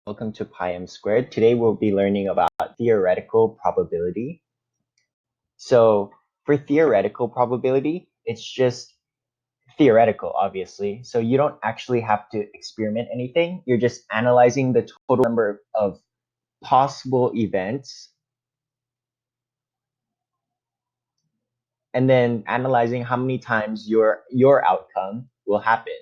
Welcome to Pi Squared. Today we'll be learning about theoretical probability. So for theoretical probability, it's just theoretical, obviously. So you don't actually have to experiment anything. You're just analyzing the total number of possible events and then analyzing how many times your outcome will happen.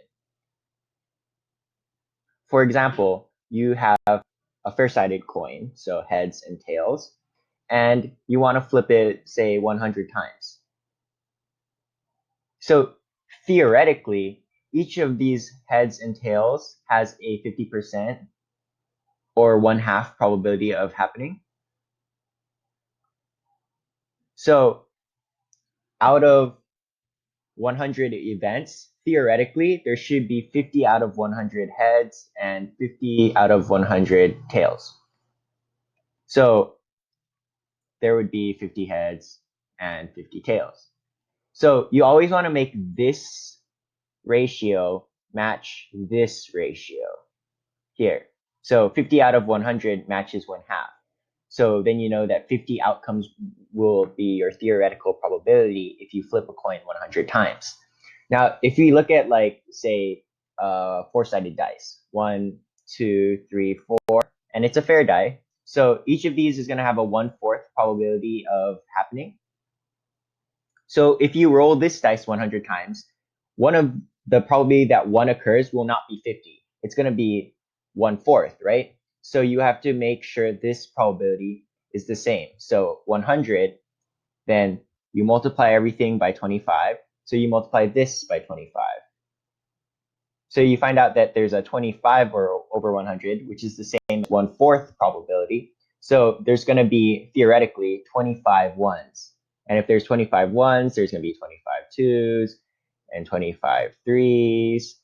For example, you have a fair-sided coin, so heads and tails, and you want to flip it, say, 100 times. So theoretically, each of these heads and tails has a 50% or 1/2 probability of happening. So out of 100 events, theoretically, there should be 50 out of 100 heads and 50 out of 100 tails. So there would be 50 heads and 50 tails. So you always want to make this ratio match this ratio here. So 50 out of 100 matches 1/2. So then you know that 50 outcomes will be your theoretical probability if you flip a coin 100 times. Now, if we look at, like, say, four-sided dice, 1, 2, 3, 4, and it's a fair die. So each of these is going to have a 1/4 probability of happening. So if you roll this dice 100 times, one of the probability that one occurs will not be 50. It's going to be 1/4, right? So you have to make sure this probability is the same. So 100, then you multiply everything by 25. So you multiply this by 25. So you find out that there's a 25 over 100, which is the same as 1/4 probability. So there's going to be, theoretically, 25 ones. And if there's 25 ones, there's going to be 25 twos and 25 threes,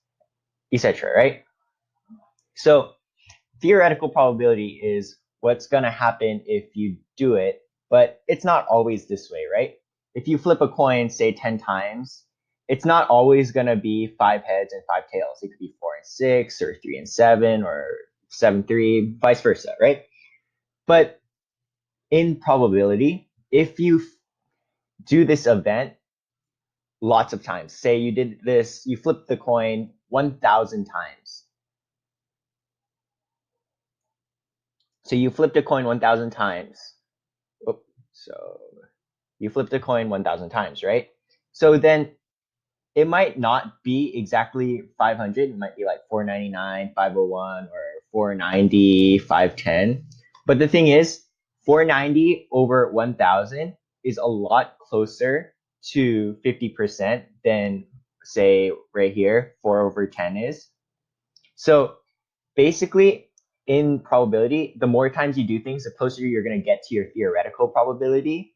etc., right? So theoretical probability is what's going to happen if you do it, but it's not always this way, right? If you flip a coin, say, 10 times, it's not always going to be 5 heads and 5 tails. It could be 4 and 6 or 3 and 7 or 7, 3, vice versa, right? But in probability, if you do this event lots of times, say you did this, you flipped the coin 1,000 times. So you flipped a coin 1,000 times. So you flipped a coin 1,000 times, right? So then it might not be exactly 500. It might be like 499, 501, or 490, 510. But the thing is, 490 over 1,000 is a lot closer to 50% than, say, right here, 4 over 10 is. So basically, in probability, the more times you do things, the closer you're going to get to your theoretical probability.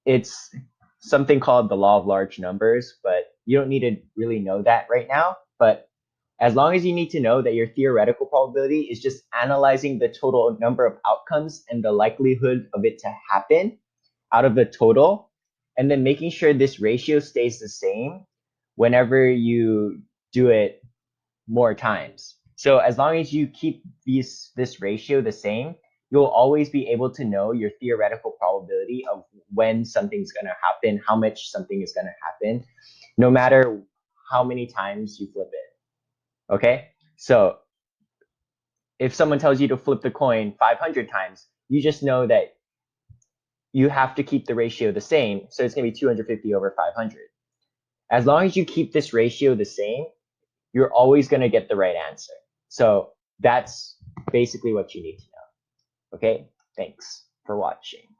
It's something called the law of large numbers, but you don't need to really know that right now. But as long as you need to know that your theoretical probability is just analyzing the total number of outcomes and the likelihood of it to happen out of the total, and then making sure this ratio stays the same whenever you do it more times. So as long as you keep this ratio the same, you'll always be able to know your theoretical probability of when something's going to happen, how much something is going to happen, no matter how many times you flip it. Okay? So if someone tells you to flip the coin 500 times, you just know that you have to keep the ratio the same. So it's going to be 250 over 500. As long as you keep this ratio the same, you're always going to get the right answer. So that's basically what you need to know. Okay, thanks for watching.